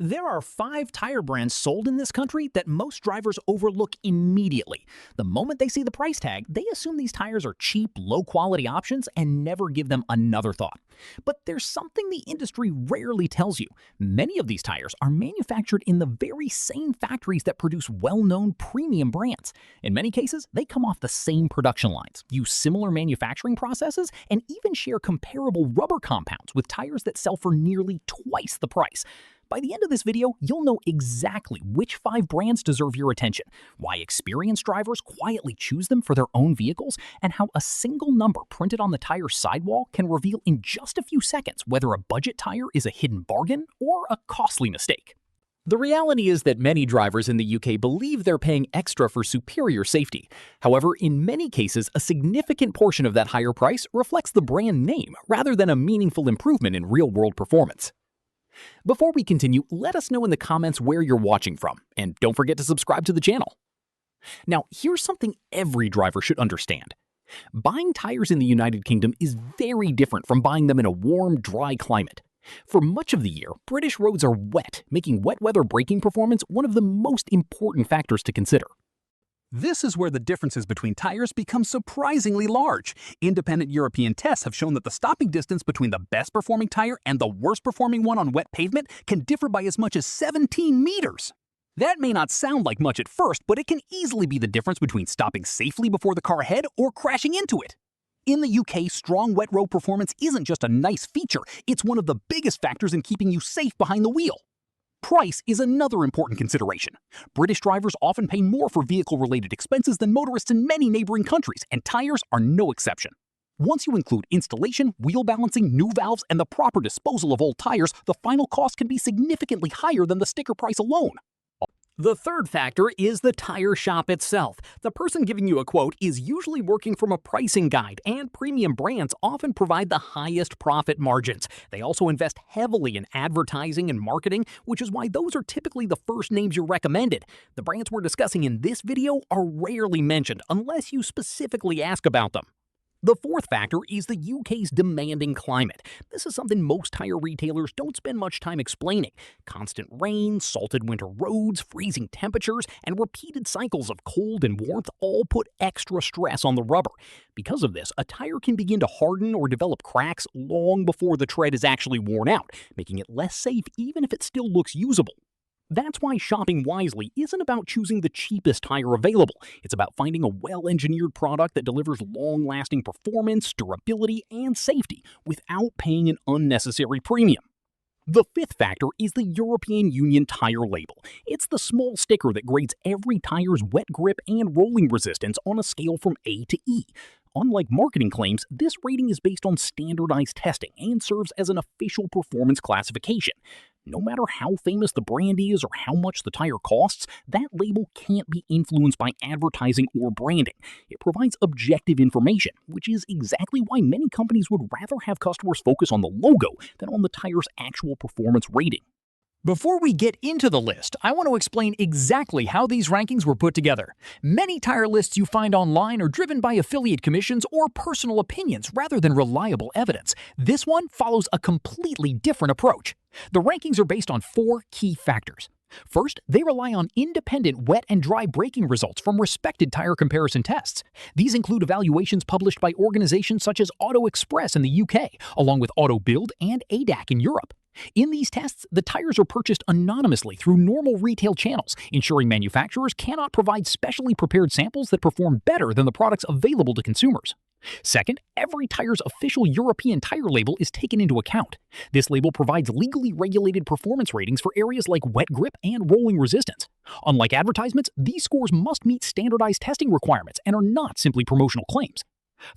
There are 5 tire brands sold in this country that most drivers overlook immediately. The moment they see the price tag, they assume these tires are cheap, low-quality options and never give them another thought. But there's something the industry rarely tells you. Many of these tires are manufactured in the very same factories that produce well-known premium brands. In many cases, they come off the same production lines, use similar manufacturing processes, and even share comparable rubber compounds with tires that sell for nearly twice the price. By the end of this video, you'll know exactly which 5 brands deserve your attention, why experienced drivers quietly choose them for their own vehicles, and how a single number printed on the tire sidewall can reveal in just a few seconds whether a budget tire is a hidden bargain or a costly mistake. The reality is that many drivers in the UK believe they're paying extra for superior safety. However, in many cases, a significant portion of that higher price reflects the brand name rather than a meaningful improvement in real-world performance. Before we continue, let us know in the comments where you're watching from, and don't forget to subscribe to the channel. Now, here's something every driver should understand. Buying tires in the United Kingdom is very different from buying them in a warm, dry climate. For much of the year, British roads are wet, making wet weather braking performance one of the most important factors to consider. This is where the differences between tires become surprisingly large. Independent European tests have shown that the stopping distance between the best performing tire and the worst performing one on wet pavement can differ by as much as 17 meters. That may not sound like much at first, but it can easily be the difference between stopping safely before the car ahead or crashing into it. In the UK, strong wet road performance isn't just a nice feature, it's one of the biggest factors in keeping you safe behind the wheel. Price is another important consideration. British drivers often pay more for vehicle-related expenses than motorists in many neighboring countries, and tires are no exception. Once you include installation, wheel balancing, new valves, and the proper disposal of old tires, the final cost can be significantly higher than the sticker price alone. The third factor is the tire shop itself. The person giving you a quote is usually working from a pricing guide, and premium brands often provide the highest profit margins. They also invest heavily in advertising and marketing, which is why those are typically the first names you're recommended. The brands we're discussing in this video are rarely mentioned unless you specifically ask about them. The fourth factor is the UK's demanding climate. This is something most tire retailers don't spend much time explaining. Constant rain, salted winter roads, freezing temperatures, and repeated cycles of cold and warmth all put extra stress on the rubber. Because of this, a tire can begin to harden or develop cracks long before the tread is actually worn out, making it less safe even if it still looks usable. That's why shopping wisely isn't about choosing the cheapest tire available. It's about finding a well-engineered product that delivers long-lasting performance, durability, and safety without paying an unnecessary premium. The fifth factor is the European Union tire label. It's the small sticker that grades every tire's wet grip and rolling resistance on a scale from A to E. Unlike marketing claims, this rating is based on standardized testing and serves as an official performance classification. No matter how famous the brand is or how much the tire costs, that label can't be influenced by advertising or branding. It provides objective information, which is exactly why many companies would rather have customers focus on the logo than on the tire's actual performance rating. Before we get into the list, I want to explain exactly how these rankings were put together. Many tire lists you find online are driven by affiliate commissions or personal opinions rather than reliable evidence. This one follows a completely different approach. The rankings are based on 4 key factors. First, they rely on independent wet and dry braking results from respected tire comparison tests. These include evaluations published by organizations such as Auto Express in the UK, along with Auto Build and ADAC in Europe. In these tests, the tires are purchased anonymously through normal retail channels, ensuring manufacturers cannot provide specially prepared samples that perform better than the products available to consumers. Second, every tire's official European tire label is taken into account. This label provides legally regulated performance ratings for areas like wet grip and rolling resistance. Unlike advertisements, these scores must meet standardized testing requirements and are not simply promotional claims.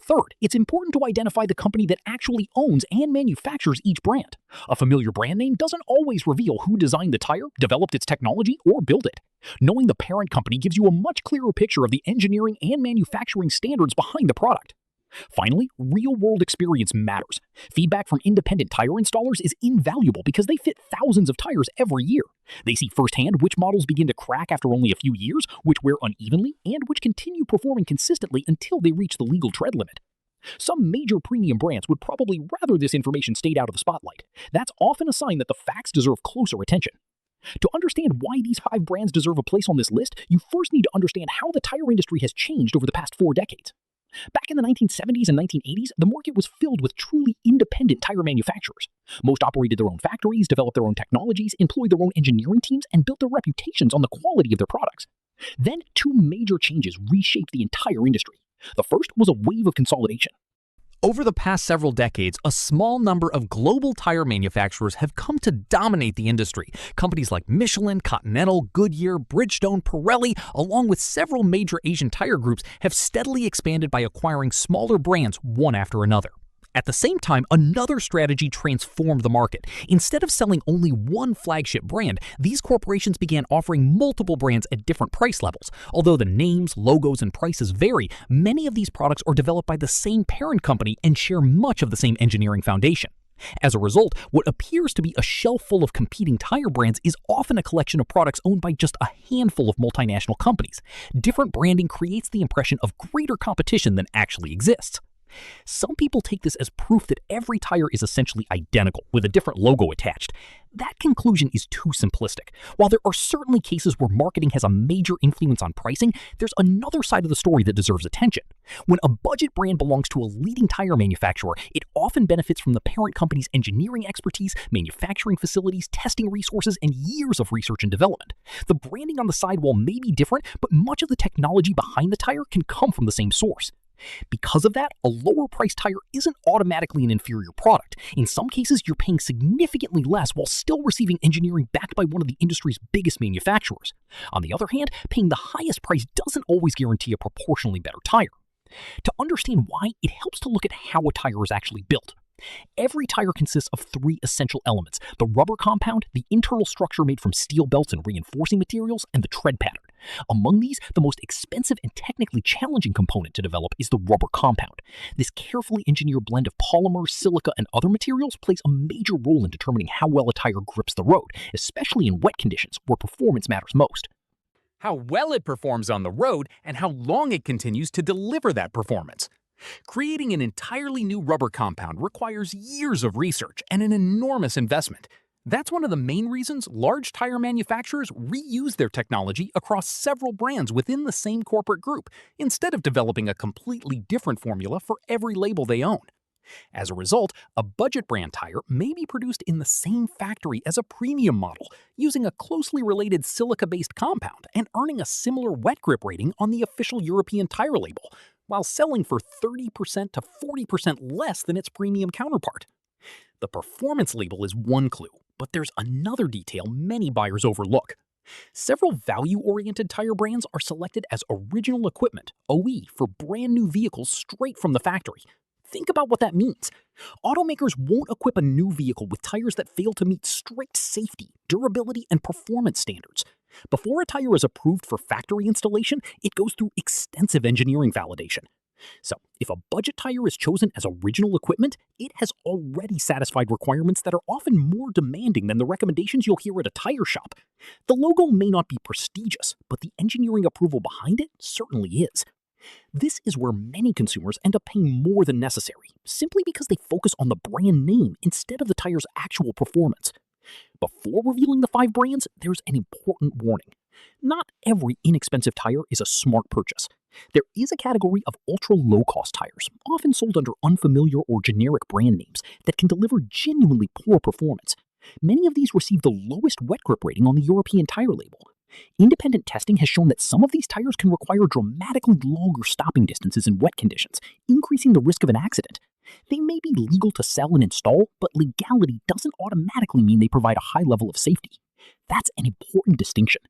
Third, it's important to identify the company that actually owns and manufactures each brand. A familiar brand name doesn't always reveal who designed the tire, developed its technology, or built it. Knowing the parent company gives you a much clearer picture of the engineering and manufacturing standards behind the product. Finally, real-world experience matters. Feedback from independent tire installers is invaluable because they fit thousands of tires every year. They see firsthand which models begin to crack after only a few years, which wear unevenly, and which continue performing consistently until they reach the legal tread limit. Some major premium brands would probably rather this information stayed out of the spotlight. That's often a sign that the facts deserve closer attention. To understand why these 5 brands deserve a place on this list, you first need to understand how the tire industry has changed over the past 4 decades. Back in the 1970s and 1980s, the market was filled with truly independent tire manufacturers. Most operated their own factories, developed their own technologies, employed their own engineering teams, and built their reputations on the quality of their products. Then, 2 major changes reshaped the entire industry. The first was a wave of consolidation. Over the past several decades, a small number of global tire manufacturers have come to dominate the industry. Companies like Michelin, Continental, Goodyear, Bridgestone, Pirelli, along with several major Asian tire groups, have steadily expanded by acquiring smaller brands one after another. At the same time, another strategy transformed the market. Instead of selling only one flagship brand, these corporations began offering multiple brands at different price levels. Although the names, logos, and prices vary, many of these products are developed by the same parent company and share much of the same engineering foundation. As a result, what appears to be a shelf full of competing tire brands is often a collection of products owned by just a handful of multinational companies. Different branding creates the impression of greater competition than actually exists. Some people take this as proof that every tire is essentially identical, with a different logo attached. That conclusion is too simplistic. While there are certainly cases where marketing has a major influence on pricing, there's another side of the story that deserves attention. When a budget brand belongs to a leading tire manufacturer, it often benefits from the parent company's engineering expertise, manufacturing facilities, testing resources, and years of research and development. The branding on the sidewall may be different, but much of the technology behind the tire can come from the same source. Because of that, a lower-priced tire isn't automatically an inferior product. In some cases, you're paying significantly less while still receiving engineering backed by one of the industry's biggest manufacturers. On the other hand, paying the highest price doesn't always guarantee a proportionally better tire. To understand why, it helps to look at how a tire is actually built. Every tire consists of 3 essential elements: the rubber compound, the internal structure made from steel belts and reinforcing materials, and the tread pattern. Among these, the most expensive and technically challenging component to develop is the rubber compound. This carefully engineered blend of polymers, silica, and other materials plays a major role in determining how well a tire grips the road, especially in wet conditions where performance matters most. How well it performs on the road and how long it continues to deliver that performance. Creating an entirely new rubber compound requires years of research and an enormous investment. That's one of the main reasons large tire manufacturers reuse their technology across several brands within the same corporate group, instead of developing a completely different formula for every label they own. As a result, a budget brand tire may be produced in the same factory as a premium model, using a closely related silica-based compound and earning a similar wet grip rating on the official European tire label, while selling for 30% to 40% less than its premium counterpart. The performance label is one clue, but there's another detail many buyers overlook. Several value-oriented tire brands are selected as original equipment, OE, for brand new vehicles straight from the factory. Think about what that means. Automakers won't equip a new vehicle with tires that fail to meet strict safety, durability, and performance standards. Before a tire is approved for factory installation, it goes through extensive engineering validation. So, if a budget tire is chosen as original equipment, it has already satisfied requirements that are often more demanding than the recommendations you'll hear at a tire shop. The logo may not be prestigious, but the engineering approval behind it certainly is. This is where many consumers end up paying more than necessary, simply because they focus on the brand name instead of the tire's actual performance. Before revealing the 5 brands, there's an important warning. Not every inexpensive tire is a smart purchase. There is a category of ultra-low-cost tires, often sold under unfamiliar or generic brand names, that can deliver genuinely poor performance. Many of these receive the lowest wet grip rating on the European tire label. Independent testing has shown that some of these tires can require dramatically longer stopping distances in wet conditions, increasing the risk of an accident. They may be legal to sell and install, but legality doesn't automatically mean they provide a high level of safety. That's an important distinction.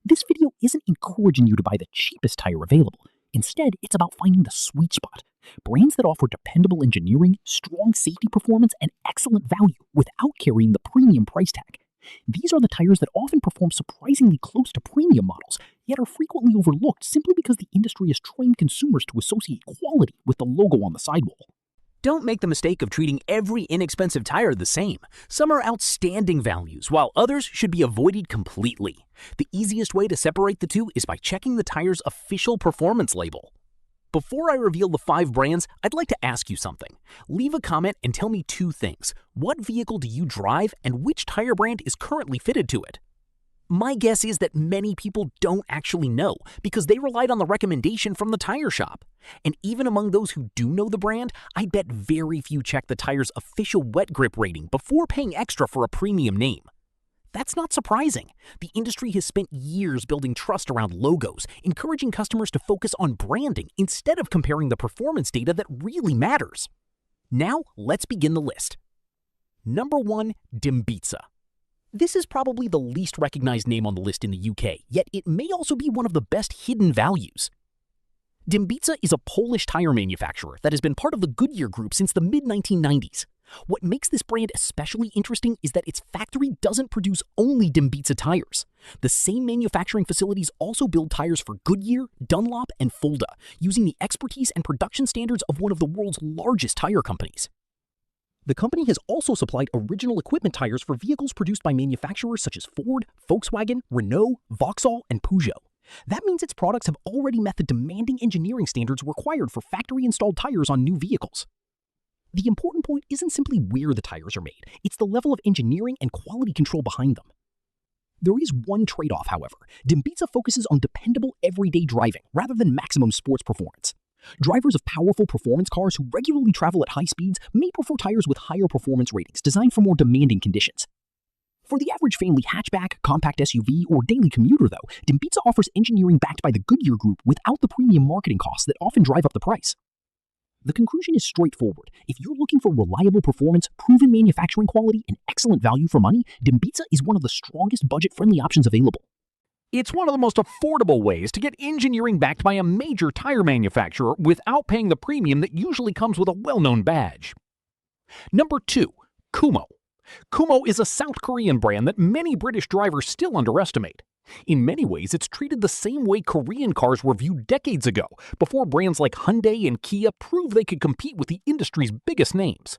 This video isn't encouraging you to buy the cheapest tire available. Instead, it's about finding the sweet spot. Brands that offer dependable engineering, strong safety performance, and excellent value without carrying the premium price tag. These are the tires that often perform surprisingly close to premium models, yet are frequently overlooked simply because the industry has trained consumers to associate quality with the logo on the sidewall. Don't make the mistake of treating every inexpensive tire the same. Some are outstanding values, while others should be avoided completely. The easiest way to separate the two is by checking the tire's official performance label. Before I reveal the 5 brands, I'd like to ask you something. Leave a comment and tell me 2 things. What vehicle do you drive, and which tire brand is currently fitted to it? My guess is that many people don't actually know because they relied on the recommendation from the tire shop. And even among those who do know the brand, I bet very few check the tire's official wet grip rating before paying extra for a premium name. That's not surprising. The industry has spent years building trust around logos, encouraging customers to focus on branding instead of comparing the performance data that really matters. Now, let's begin the list. Number 1, Dębica. This is probably the least recognized name on the list in the UK, yet it may also be one of the best hidden values. Dębica is a Polish tire manufacturer that has been part of the Goodyear Group since the mid-1990s. What makes this brand especially interesting is that its factory doesn't produce only Dębica tires. The same manufacturing facilities also build tires for Goodyear, Dunlop, and Fulda, using the expertise and production standards of one of the world's largest tire companies. The company has also supplied original equipment tires for vehicles produced by manufacturers such as Ford, Volkswagen, Renault, Vauxhall, and Peugeot. That means its products have already met the demanding engineering standards required for factory-installed tires on new vehicles. The important point isn't simply where the tires are made, it's the level of engineering and quality control behind them. There is one trade-off, however. Dębica focuses on dependable everyday driving rather than maximum sports performance. Drivers of powerful performance cars who regularly travel at high speeds may prefer tires with higher performance ratings designed for more demanding conditions. For the average family hatchback, compact SUV, or daily commuter, though, Dębica offers engineering backed by the Goodyear Group without the premium marketing costs that often drive up the price. The conclusion is straightforward. If you're looking for reliable performance, proven manufacturing quality, and excellent value for money, Dębica is one of the strongest budget-friendly options available. It's one of the most affordable ways to get engineering backed by a major tire manufacturer without paying the premium that usually comes with a well-known badge. Number 2, Kumho. Kumho is a South Korean brand that many British drivers still underestimate. In many ways, it's treated the same way Korean cars were viewed decades ago, before brands like Hyundai and Kia proved they could compete with the industry's biggest names.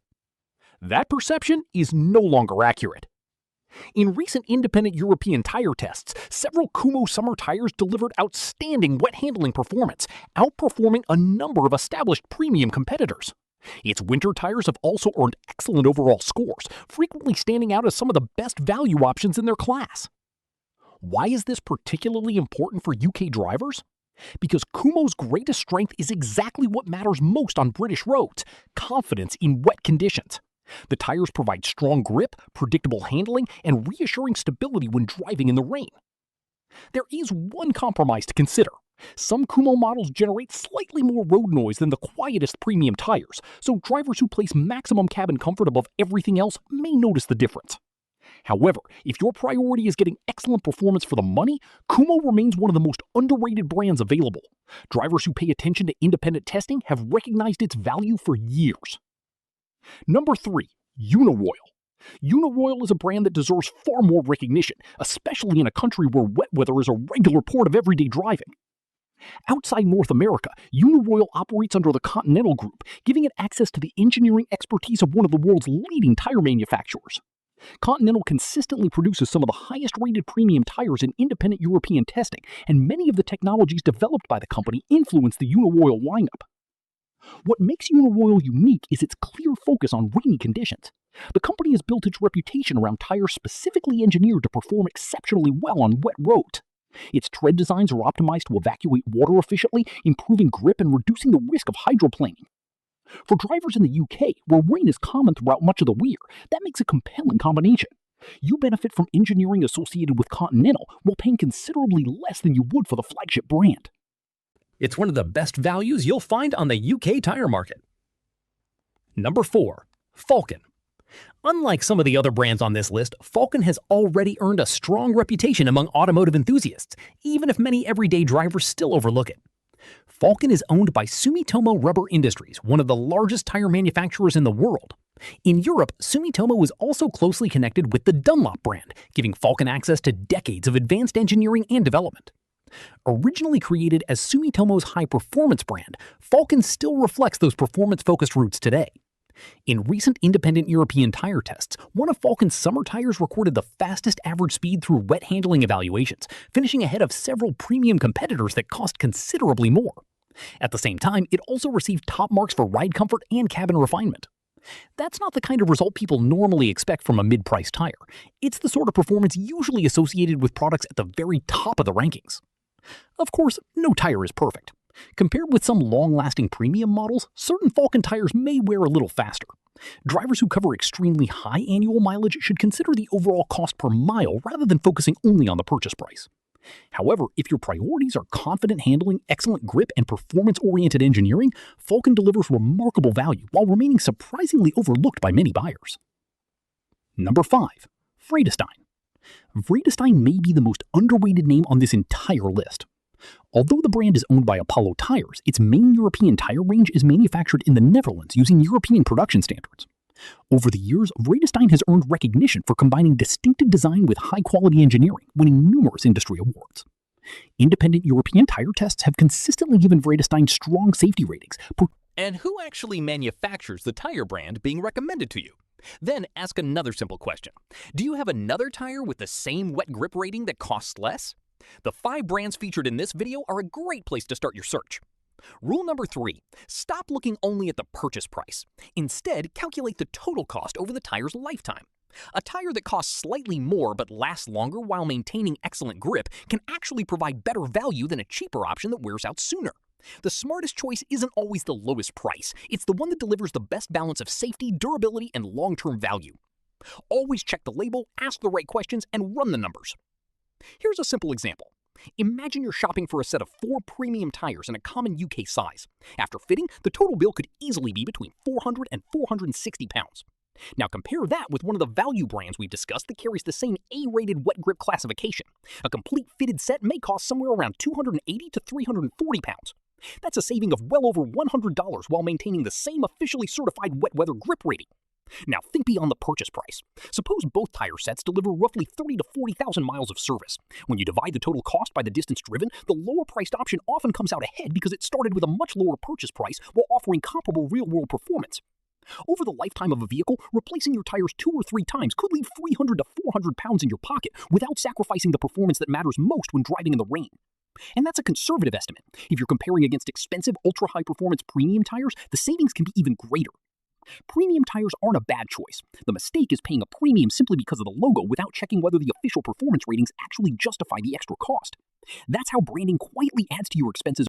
That perception is no longer accurate. In recent independent European tire tests, several Kumho summer tires delivered outstanding wet handling performance, outperforming a number of established premium competitors. Its winter tires have also earned excellent overall scores, frequently standing out as some of the best value options in their class. Why is this particularly important for UK drivers? Because Kumho's greatest strength is exactly what matters most on British roads: confidence in wet conditions. The tires provide strong grip, predictable handling, and reassuring stability when driving in the rain. There is one compromise to consider. Some Kumho models generate slightly more road noise than the quietest premium tires, so drivers who place maximum cabin comfort above everything else may notice the difference. However, if your priority is getting excellent performance for the money, Kumho remains one of the most underrated brands available. Drivers who pay attention to independent testing have recognized its value for years. Number 3, Uniroyal. Uniroyal is a brand that deserves far more recognition, especially in a country where wet weather is a regular part of everyday driving. Outside North America, Uniroyal operates under the Continental Group, giving it access to the engineering expertise of one of the world's leading tire manufacturers. Continental consistently produces some of the highest-rated premium tires in independent European testing, and many of the technologies developed by the company influence the Uniroyal lineup. What makes Uniroyal unique is its clear focus on rainy conditions. The company has built its reputation around tires specifically engineered to perform exceptionally well on wet roads. Its tread designs are optimized to evacuate water efficiently, improving grip and reducing the risk of hydroplaning. For drivers in the UK, where rain is common throughout much of the year, that makes a compelling combination. You benefit from engineering associated with Continental while paying considerably less than you would for the flagship brand. It's one of the best values you'll find on the UK tire market. Number 4, Falken. Unlike some of the other brands on this list, Falken has already earned a strong reputation among automotive enthusiasts, even if many everyday drivers still overlook it. Falken is owned by Sumitomo Rubber Industries, one of the largest tire manufacturers in the world. In Europe, Sumitomo is also closely connected with the Dunlop brand, giving Falken access to decades of advanced engineering and development. Originally created as Sumitomo's high-performance brand, Falken still reflects those performance-focused roots today. In recent independent European tire tests, one of Falken's summer tires recorded the fastest average speed through wet handling evaluations, finishing ahead of several premium competitors that cost considerably more. At the same time, it also received top marks for ride comfort and cabin refinement. That's not the kind of result people normally expect from a mid-priced tire. It's the sort of performance usually associated with products at the very top of the rankings. Of course, no tire is perfect. Compared with some long-lasting premium models, certain Falcon tires may wear a little faster. Drivers who cover extremely high annual mileage should consider the overall cost per mile rather than focusing only on the purchase price. However, if your priorities are confident handling, excellent grip, and performance-oriented engineering, Falcon delivers remarkable value while remaining surprisingly overlooked by many buyers. Number 5. Vredestein. Vredestein may be the most underrated name on this entire list. Although the brand is owned by Apollo Tires, its main European tire range is manufactured in the Netherlands using European production standards. Over the years, Vredestein has earned recognition for combining distinctive design with high-quality engineering, winning numerous industry awards. Independent European tire tests have consistently given Vredestein strong safety ratings. And who actually manufactures the tire brand being recommended to you? Then ask another simple question. Do you have another tire with the same wet grip rating that costs less? The 5 brands featured in this video are a great place to start your search. Rule number 3, stop looking only at the purchase price. Instead, calculate the total cost over the tire's lifetime. A tire that costs slightly more but lasts longer while maintaining excellent grip can actually provide better value than a cheaper option that wears out sooner. The smartest choice isn't always the lowest price. It's the one that delivers the best balance of safety, durability, and long-term value. Always check the label, ask the right questions, and run the numbers. Here's a simple example. Imagine you're shopping for a set of 4 premium tires in a common UK size. After fitting, the total bill could easily be between 400 and 460 pounds. Now compare that with one of the value brands we've discussed that carries the same A-rated wet grip classification. A complete fitted set may cost somewhere around 280 to 340 pounds. That's a saving of well over $100 while maintaining the same officially certified wet weather grip rating. Now think beyond the purchase price. Suppose both tire sets deliver roughly 30 to 40,000 miles of service. When you divide the total cost by the distance driven, the lower priced option often comes out ahead because it started with a much lower purchase price while offering comparable real-world performance. Over the lifetime of a vehicle, replacing your tires 2 or 3 times could leave 300 to 400 pounds in your pocket without sacrificing the performance that matters most when driving in the rain. And that's a conservative estimate. If you're comparing against expensive, ultra-high performance premium tires, the savings can be even greater. Premium tires aren't a bad choice. The mistake is paying a premium simply because of the logo without checking whether the official performance ratings actually justify the extra cost. That's how branding quietly adds to your expenses